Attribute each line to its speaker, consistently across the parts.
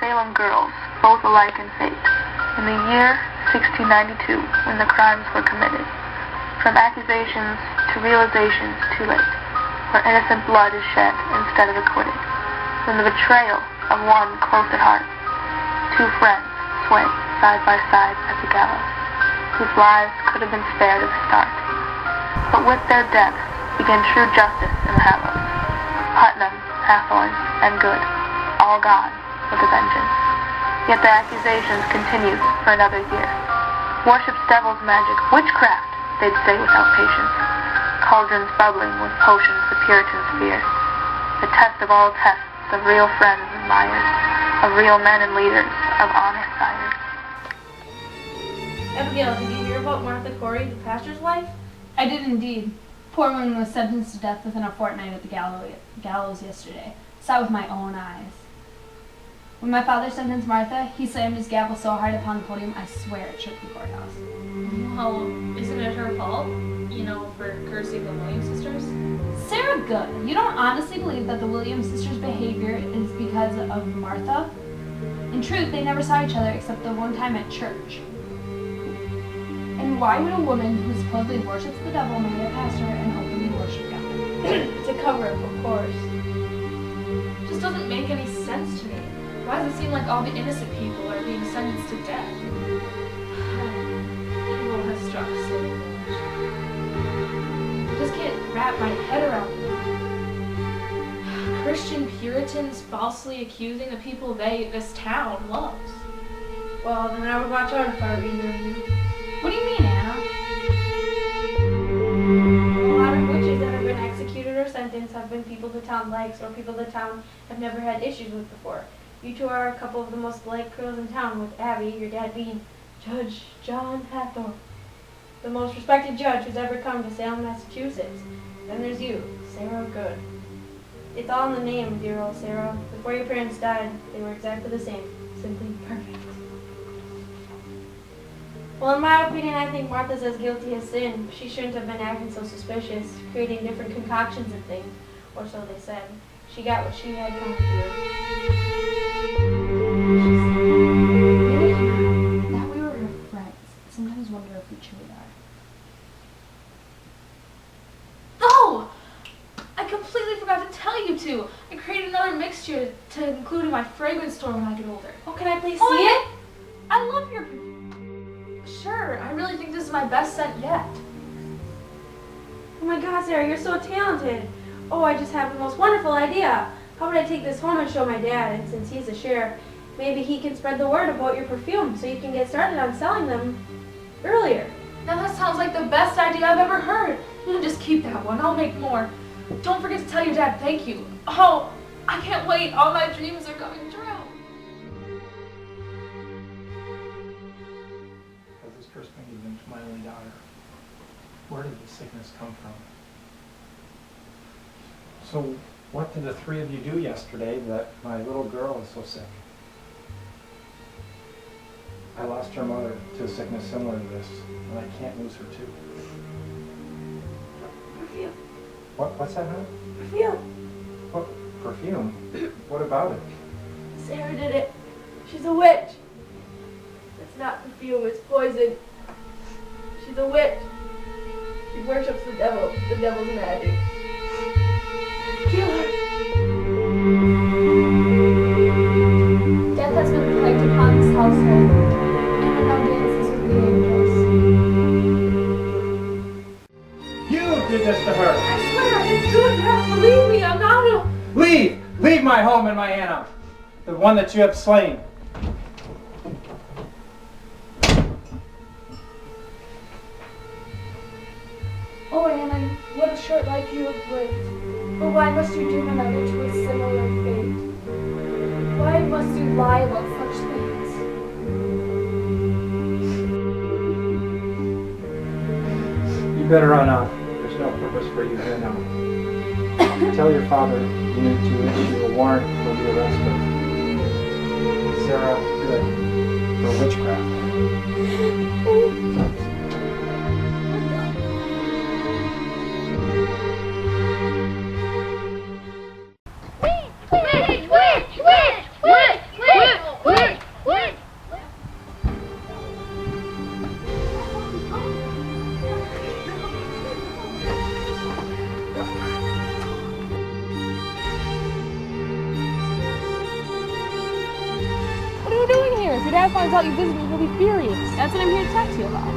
Speaker 1: Salem girls, both alike in fate, in the year 1692, when the crimes were committed. From accusations to realizations too late, where innocent blood is shed instead of acquitted. When the betrayal of one close at heart, two friends sway side by side at the gallows, whose lives could have been spared at the start. But with their deaths began true justice in the Hallows. Putnam, Hathorne, and Good, all gone with a vengeance. Yet the accusations continued for another year. Worship's devil's magic, witchcraft, they'd say without patience. Cauldrons bubbling with potions the Puritans fear. The test of all tests of real friends and liars, of real men and leaders, of honest sires.
Speaker 2: Abigail, did you hear about Martha Corey, the pastor's wife?
Speaker 3: I did indeed. Poor woman was sentenced to death within a fortnight at the gallows yesterday. Saw with my own eyes. When my father sentenced Martha, he slammed his gavel so hard upon the podium, I swear it shook the courthouse.
Speaker 2: Well, isn't it her fault? For cursing the Williams sisters?
Speaker 3: Sarah Good, you don't honestly believe that the Williams sisters' behavior is because of Martha? In truth, they never saw each other except the one time at church. And why would a woman who supposedly worships the devil marry a pastor and openly worship God?
Speaker 2: To cover up, of course. Just doesn't make any sense to me. Why does it seem like all the innocent people are being sentenced to death? Evil has struck so much. I just can't wrap my head around it. Christian Puritans falsely accusing the people this town loves. Well, then I would watch out if I were either of you.
Speaker 3: What do you mean, Anna?
Speaker 2: A lot of witches that have been executed or sentenced have been people the town likes or people the town have never had issues with before. You two are a couple of the most liked girls in town, with Abby, your dad, being Judge John Hathorne, the most respected judge who's ever come to Salem, Massachusetts. Then there's you, Sarah Good. It's all in the name, dear old Sarah. Before your parents died, they were exactly the same, simply perfect. Well, in my opinion, I think Martha's as guilty as sin. She shouldn't have been acting so suspicious, creating different concoctions and things, or so they said. She got what she had coming to her.
Speaker 3: That we were her friends. Sometimes wonder if we truly are.
Speaker 2: Oh! I completely forgot to tell you two. I created another mixture to include in my fragrance store when I get older. Oh, can I please see it? I love your... Sure, I really think this is my best scent yet. Oh my God, Sarah, you're so talented. Oh, I just have the most wonderful idea. How would I take this home and show my dad? And since he's a sheriff, maybe he can spread the word about your perfume so you can get started on selling them earlier. Now that sounds like the best idea I've ever heard. You just keep that one. I'll make more. Don't forget to tell your dad thank you. Oh, I can't wait. All my dreams are coming true.
Speaker 4: This first thing even to my only daughter. Where did the sickness come from? So, what did the three of you do yesterday that my little girl is so sick? I lost her mother to a sickness similar to this, and I can't lose her too.
Speaker 2: Perfume.
Speaker 4: What's that, honey?
Speaker 2: Perfume.
Speaker 4: What? Perfume? What about it?
Speaker 2: Sarah did it. She's a witch. It's not perfume, it's poison. She's a witch. She worships the devil's magic. Kill her.
Speaker 3: Death has been plagued upon this household, and now dances with the angels.
Speaker 4: You did this to her!
Speaker 2: I swear I didn't do it. You have to leave me. I'm not a...
Speaker 4: Leave! Leave my home and my Anna! The one that you have slain.
Speaker 3: Oh, Anna, what a short life you have lived. But why must you doom another to a similar fate? Why must you lie about such things?
Speaker 4: You better run off. There's no purpose for you here now. Tell your father you need to issue a warrant for the arrest of Sarah Good for witchcraft.
Speaker 2: Dad finds out you visit me, he'll be furious.
Speaker 3: That's what I'm here to talk to you about.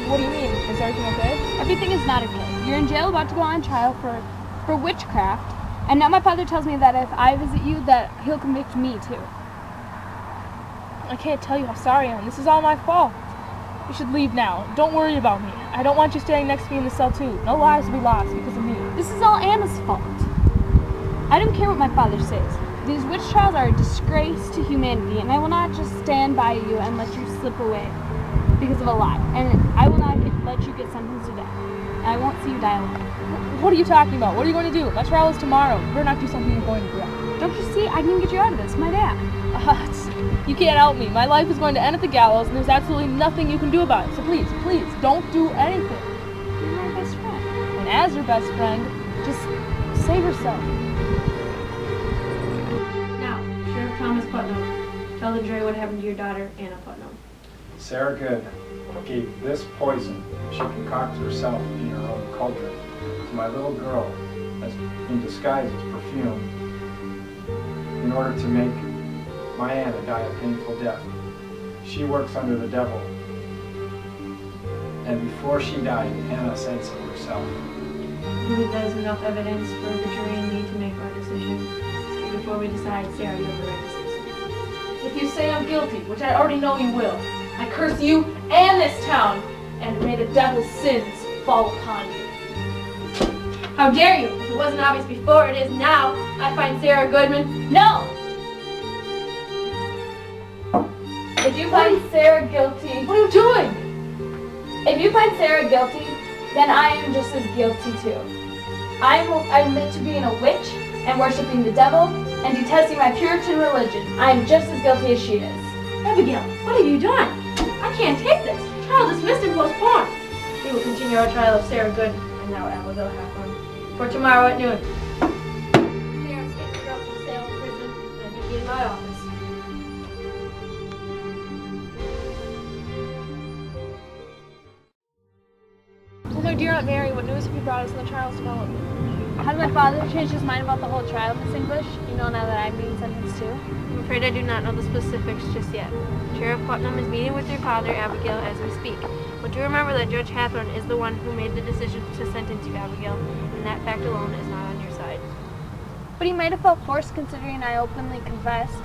Speaker 2: What do you mean? Is everything okay?
Speaker 3: Everything is not okay. You're in jail about to go on trial for witchcraft, and now my father tells me that if I visit you, that he'll convict me too.
Speaker 2: I can't tell you how sorry I am. This is all my fault. You should leave now. Don't worry about me. I don't want you standing next to me in the cell too. No lives will be lost because of me.
Speaker 3: This is all Anna's fault. I don't care what my father says. These witch trials are a disgrace to humanity, and I will not just stand by you and let you slip away because of a lie. And I will not let you get sentenced to death. And I won't see you die alone.
Speaker 2: What are you talking about? What are you going to do? My trial is tomorrow. You better not do something you're going to regret.
Speaker 3: Don't you see? I can get you out of this. My dad.
Speaker 2: You can't help me. My life is going to end at the gallows, and there's absolutely nothing you can do about it. So please, please, don't do anything.
Speaker 3: You're my best friend.
Speaker 2: And as your best friend, just save yourself.
Speaker 5: Now, Sheriff Thomas Putnam, tell the jury what happened to your daughter, Anna Putnam.
Speaker 4: Sarah Good gave this poison she concocted herself in her own cauldron to my little girl as in disguise as perfume in order to make my Anna die a painful death. She works under the devil. And before she died, Anna said so herself.
Speaker 5: I believe that is enough evidence for the jury and me to make our decision. Before we decide, Sarah, you have the right to say something.
Speaker 2: If you say I'm guilty, which I already know you will, I curse you and this town, and may the devil's sins fall upon you.
Speaker 5: How dare you! If it wasn't obvious before, it is now. I find Sarah Goodman.
Speaker 2: No! If you find Sarah guilty... What are you doing?
Speaker 3: If you find Sarah guilty, then I am just as guilty too. I admit to being a witch and worshiping the devil and detesting my Puritan religion. I am just as guilty as she is.
Speaker 5: Abigail, what have you done? I can't take this. Trial dismissed and postponed. We will continue our trial of Sarah Good and now Abigail Hathorn for tomorrow at noon. Sheriff, take the girl from Salem prison and meet me in my office.
Speaker 2: Oh, my dear Aunt Mary, what news have you brought us in the trial's development?
Speaker 3: Has my father changed his mind about the whole trial, Miss English? You know now that I'm being sentenced too?
Speaker 5: I'm afraid I do not know the specifics just yet. Sheriff Putnam is meeting with your father, Abigail, as we speak. But do remember that Judge Hathorn is the one who made the decision to sentence you, Abigail, and that fact alone is not on your side.
Speaker 3: But he might have felt forced considering I openly confessed.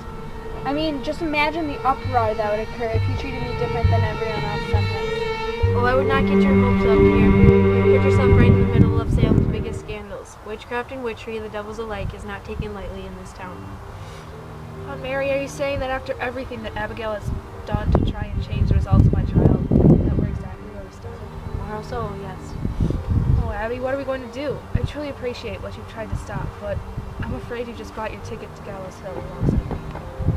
Speaker 3: I mean, just imagine the uproar that would occur if he treated me different than everyone else sentenced.
Speaker 5: Well, I would not get your hopes up, dear. You put yourself right in the middle of Salem's biggest scandals. Witchcraft and witchery, the devils alike, is not taken lightly in this town.
Speaker 2: Aunt Mary, are you saying that after everything that Abigail has done to try and change the results of my trial, that we're exactly where we started?
Speaker 5: Tomorrow, so, yes.
Speaker 2: Oh, Abby, what are we going to do? I truly appreciate what you've tried to stop, but I'm afraid you just bought your ticket to Gallows Hill alongside me.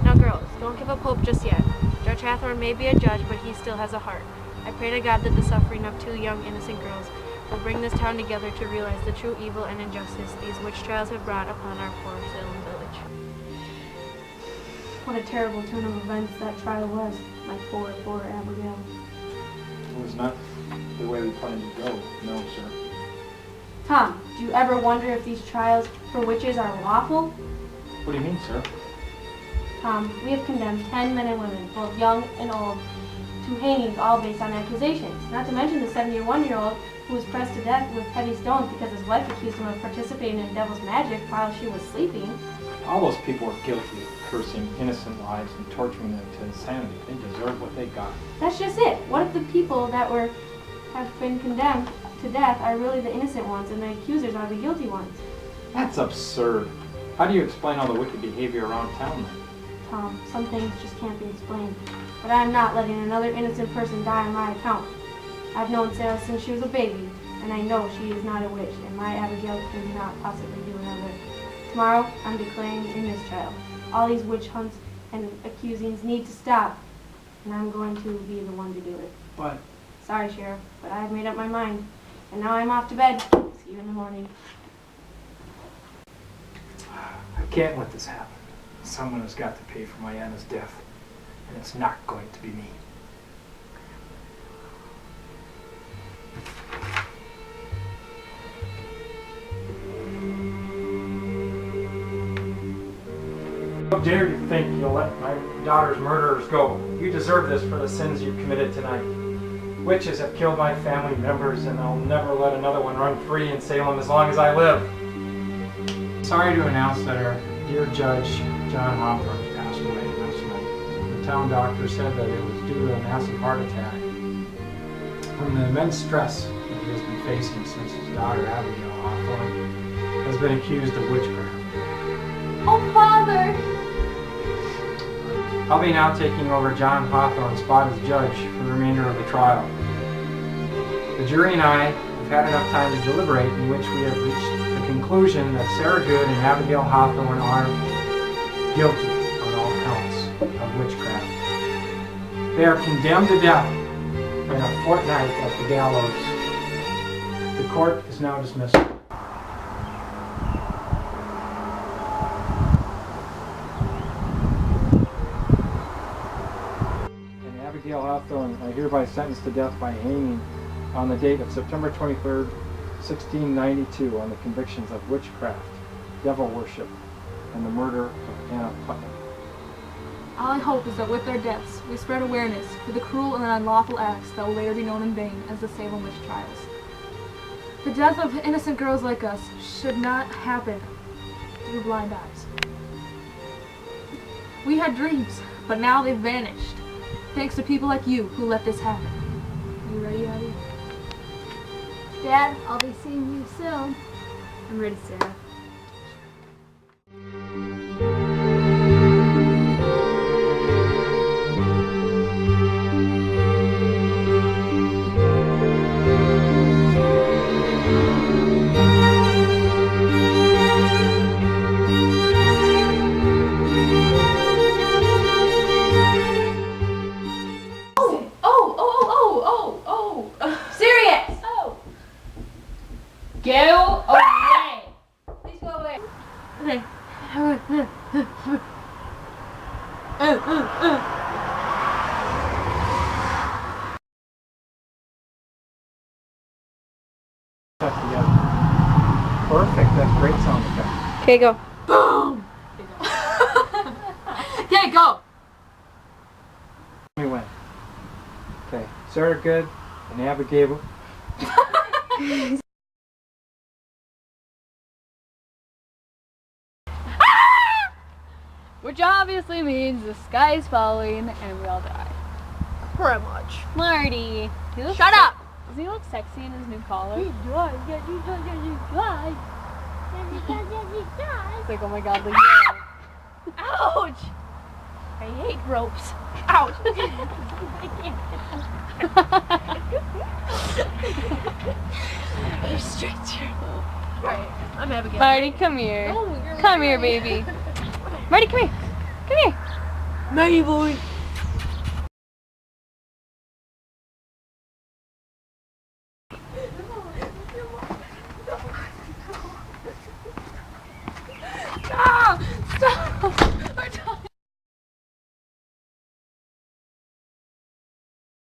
Speaker 5: Now, girls, don't give up hope just yet. Judge Hathorn may be a judge, but he still has a heart. I pray to God that the suffering of two young, innocent girls will bring this town together to realize the true evil and injustice these witch trials have brought upon our poor Salem village. What a terrible turn of events that trial was, my poor, poor Abigail.
Speaker 4: It was not the way we planned to go, no, sir.
Speaker 5: Tom, do you ever wonder if these trials for witches are lawful?
Speaker 4: What do you mean, sir?
Speaker 5: Tom, we have condemned 10 men and women, both young and old, to hangings, all based on accusations. Not to mention the 71-year-old who was pressed to death with heavy stones because his wife accused him of participating in devil's magic while she was sleeping.
Speaker 4: All those people are guilty of cursing innocent lives and torturing them to insanity. They deserve what they got.
Speaker 5: That's just it. What if the people that have been condemned to death are really the innocent ones and the accusers are the guilty ones?
Speaker 4: That's absurd. How do you explain all the wicked behavior around town then?
Speaker 5: Tom, some things just can't be explained. But I'm not letting another innocent person die on my account. I've known Sarah since she was a baby, and I know she is not a witch, and my Abigail could not possibly do another. Tomorrow, I'm declaring a mistrial. All these witch hunts and accusings need to stop, and I'm going to be the one to do it.
Speaker 4: But...
Speaker 5: Sorry, Sheriff, but I've made up my mind, and now I'm off to bed. See you in the morning.
Speaker 4: I can't let this happen. Someone has got to pay for my Anna's death, and it's not going to be me. How dare you think you'll let my daughter's murderers go? You deserve this for the sins you've committed tonight. Witches have killed my family members, and I'll never let another one run free in Salem as long as I live. Sorry to announce that our dear Judge, John Hawthorne, passed away last night. The town doctor said that it was due to a massive heart attack from the immense stress that he has been facing since his daughter, Abigail Hawthorne, has been accused of witchcraft.
Speaker 3: Oh, Father!
Speaker 4: I'll be now taking over John Hawthorne's spot as judge for the remainder of the trial. The jury and I have had enough time to deliberate, in which we have reached the conclusion that Sarah Good and Abigail Hawthorne are guilty on all counts of witchcraft. They are condemned to death in a fortnight at the gallows. The court is now dismissed. Abigail Hawthorne are hereby sentenced to death by hanging on the date of September 23rd, 1692, on the convictions of witchcraft, devil worship, and the murder of Anna Putnam.
Speaker 2: All I hope is that with their deaths, we spread awareness for the cruel and unlawful acts that will later be known in vain as the Salem witch trials. The death of innocent girls like us should not happen through blind eyes. We had dreams, but now they've vanished. Thanks to people like you who let this happen. You ready, Abby?
Speaker 3: Dad, I'll be seeing you soon.
Speaker 2: I'm ready, Sarah.
Speaker 3: Go away! Please go away.
Speaker 2: Okay.
Speaker 4: Perfect, that's great sound effect.
Speaker 5: Okay, go.
Speaker 2: Boom! Okay, go!
Speaker 4: We went. Okay, Sarah Good and Abigail.
Speaker 3: Which obviously means the sky is falling and we all die.
Speaker 5: Pretty much.
Speaker 3: Marty!
Speaker 2: Shut up!
Speaker 3: Does he look sexy in his new collar?
Speaker 5: He does. Yeah, he does. Yeah, he does.
Speaker 3: It's like, oh my god, look at
Speaker 5: Ouch! I hate ropes. Ouch!
Speaker 3: Restrict your
Speaker 5: Alright, I'm Abigail.
Speaker 3: Marty, come here.
Speaker 5: Oh, you're
Speaker 3: Come here, baby. Marty, come here. Come here.
Speaker 5: Marty boy.